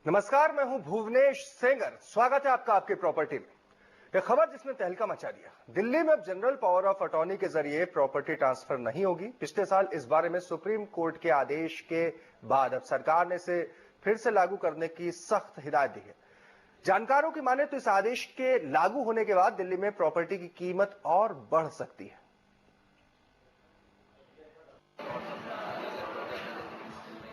नमस्कार, मैं हूं भुवनेश सेंगर। स्वागत है आपका आपके प्रॉपर्टी में। यह खबर जिसने तहलका मचा दिया। दिल्ली में अब जनरल पावर ऑफ अटॉर्नी के जरिए प्रॉपर्टी ट्रांसफर नहीं होगी। पिछले साल इस बारे में सुप्रीम कोर्ट के आदेश के बाद अब सरकार ने इसे फिर से लागू करने की सख्त हिदायत दी है। जानकारों की माने तो इस आदेश के लागू होने के बाद दिल्ली में प्रॉपर्टी की कीमत और बढ़ सकती है।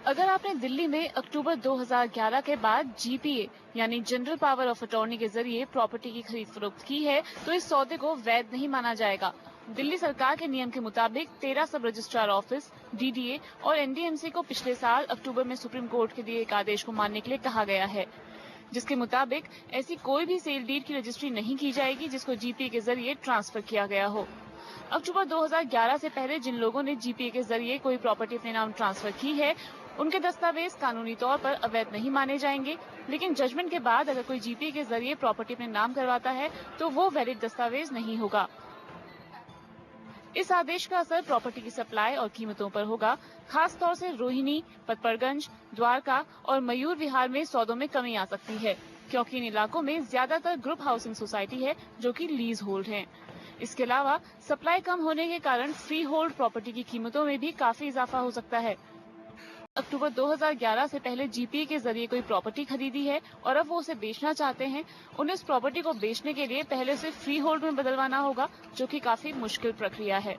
अगर आपने दिल्ली में अक्टूबर 2011 के बाद जीपीए यानी जनरल पावर ऑफ अटॉर्नी के जरिए प्रॉपर्टी की खरीद फरोख्त की है तो इस सौदे को वैध नहीं माना जाएगा। दिल्ली सरकार के नियम के मुताबिक 13 सब रजिस्ट्रार ऑफिस, डीडीए और एनडीएमसी को पिछले साल अक्टूबर में सुप्रीम कोर्ट के दिए एक आदेश को मानने के लिए कहा गया है, जिसके मुताबिक ऐसी कोई भी सेल डीड की रजिस्ट्री नहीं की जाएगी जिसको जीपीए के जरिए ट्रांसफर किया गया हो। अक्टूबर 2011 से पहले जिन लोगों ने जीपीए के जरिए कोई प्रॉपर्टी अपने नाम ट्रांसफर की है उनके दस्तावेज कानूनी तौर पर अवैध नहीं माने जाएंगे, लेकिन जजमेंट के बाद अगर कोई जीपीए के जरिए प्रॉपर्टी अपने नाम करवाता है तो वो वैलिड दस्तावेज नहीं होगा। इस आदेश का असर प्रॉपर्टी की सप्लाई और कीमतों पर होगा। खास तौर से रोहिणी, पतपरगंज, द्वारका और मयूर विहार में सौदों में कमी आ सकती है, क्योंकि इन इलाकों में ज्यादातर ग्रुप हाउसिंग सोसाइटी है जो कि लीज होल्ड है। इसके अलावा सप्लाई कम होने के कारण फ्री होल्ड प्रॉपर्टी की कीमतों में भी काफी इजाफा हो सकता है। अक्टूबर 2011 से पहले जीपीए के जरिए कोई प्रॉपर्टी खरीदी है और अब वो उसे बेचना चाहते हैं, उन्हें इस प्रॉपर्टी को बेचने के लिए पहले से फ्री होल्ड में बदलवाना होगा, जो कि काफी मुश्किल प्रक्रिया है।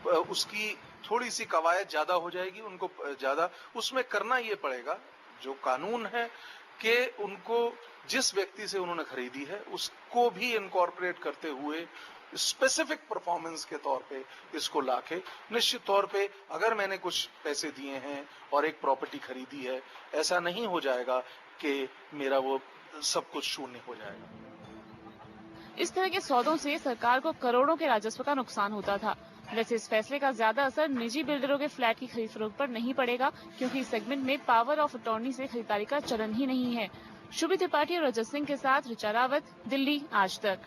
उसकी थोड़ी सी कवायद ज्यादा हो जाएगी, उनको ज्यादा उसमें करना ये पड़ेगा। जो कानून है कि उनको जिस व्यक्ति से उन्होंने खरीदी है उसको भी इनकॉर्पोरेट करते हुए स्पेसिफिक परफॉर्मेंस के तौर पे इसको लाके निश्चित तौर पे अगर मैंने कुछ पैसे दिए हैं और एक प्रॉपर्टी खरीदी है, ऐसा नहीं हो जाएगा कि मेरा वो सब कुछ शून्य हो जाएगा। इस तरह के सौदों से सरकार को करोड़ों के राजस्व का नुकसान होता था। वैसे इस फैसले का ज्यादा असर निजी बिल्डरों के फ्लैट की खरीद फरोख्त पर नहीं पड़ेगा, क्योंकि इस सेगमेंट में पावर ऑफ अटॉर्नी से खरीदारी का चलन ही नहीं है। शुभी त्रिपाठी और रजत सिंह के साथ ऋचा रावत, दिल्ली आज तक।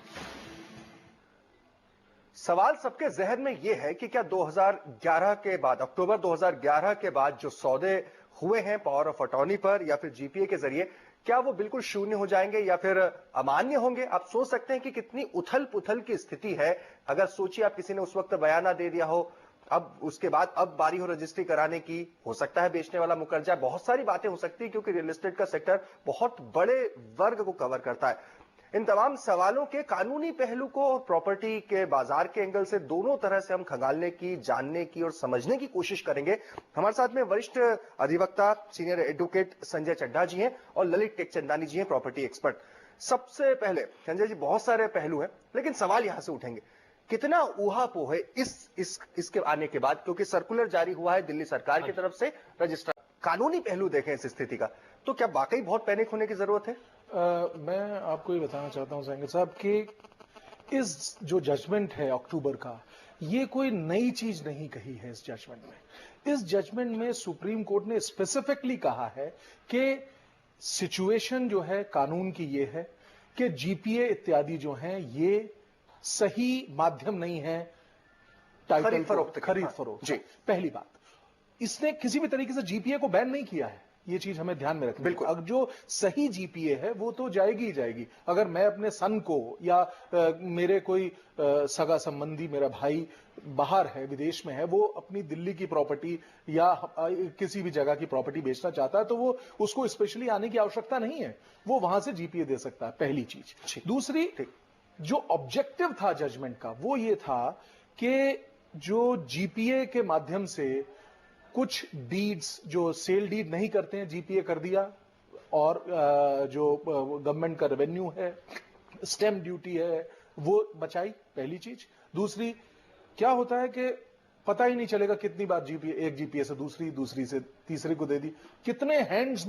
सवाल सबके जहन में यह है कि क्या 2011 के बाद, अक्टूबर 2011 के बाद जो सौदे हुए हैं पावर ऑफ अटॉर्नी पर या फिर जीपीए के जरिए, क्या वो बिल्कुल शून्य हो जाएंगे या फिर अमान्य होंगे? आप सोच सकते हैं कि कितनी उथल पुथल की स्थिति है। अगर सोचिए आप किसी ने उस वक्त बयाना दे दिया हो, अब उसके बाद अब बारी हो रजिस्ट्री कराने की, हो सकता है बेचने वाला मुकर जाए, बहुत सारी बातें हो सकती है क्योंकि रियल एस्टेट का सेक्टर बहुत बड़े वर्ग को कवर करता है। इन तमाम सवालों के कानूनी पहलू को और प्रॉपर्टी के बाजार के एंगल से दोनों तरह से हम खंगालने की, जानने की और समझने की कोशिश करेंगे। हमारे साथ में वरिष्ठ अधिवक्ता सीनियर एडवोकेट संजय चड्ढा जी हैं और ललित टेकचंदानी जी हैं, प्रॉपर्टी एक्सपर्ट। सबसे पहले संजय जी, बहुत सारे पहलू हैं लेकिन सवाल यहां से उठेंगे, कितना ऊहापोह है इसके आने के बाद, क्योंकि सर्कुलर जारी हुआ है दिल्ली सरकार की तरफ से, रजिस्ट्रार कानूनी पहलू देखें इस स्थिति का, तो क्या वाकई बहुत पैनिक होने की जरूरत है? मैं आपको ये बताना चाहता हूं सेंगर साहब कि इस जो जजमेंट है अक्टूबर का, ये कोई नई चीज नहीं कही है। इस जजमेंट में, इस जजमेंट में सुप्रीम कोर्ट ने स्पेसिफिकली कहा है कि सिचुएशन जो है कानून की ये है कि जीपीए इत्यादि जो हैं ये सही माध्यम नहीं है खरीद फरोख्त जी। पहली बात, इसने किसी भी तरीके से जीपीए को बैन नहीं किया है, ये चीज हमें ध्यान में रखनी है। अब जो सही जीपीए है वो तो जाएगी ही जाएगी। अगर मैं अपने सन को या मेरे कोई सगा संबंधी, मेरा भाई बाहर है, विदेश में है, वो अपनी दिल्ली की प्रॉपर्टी या किसी भी जगह की प्रॉपर्टी बेचना चाहता है तो वो उसको स्पेशली आने की आवश्यकता नहीं है, वो वहां से जीपीए दे सकता है। पहली चीज। दूसरी, जो ऑब्जेक्टिव था जजमेंट का वो ये था कि जो जीपीए के माध्यम से कुछ डीड्स जो सेल डीड नहीं करते हैं जीपीए कर दिया, और जो गवर्नमेंट का रेवेन्यू है, स्टैम्प ड्यूटी है, वो बचाई, पहली चीज। दूसरी, क्या होता है कि पता ही नहीं चलेगा कितनी बार जीपीए, एक जीपीए से दूसरी से तीसरे को दे दी, कितने हैंड्स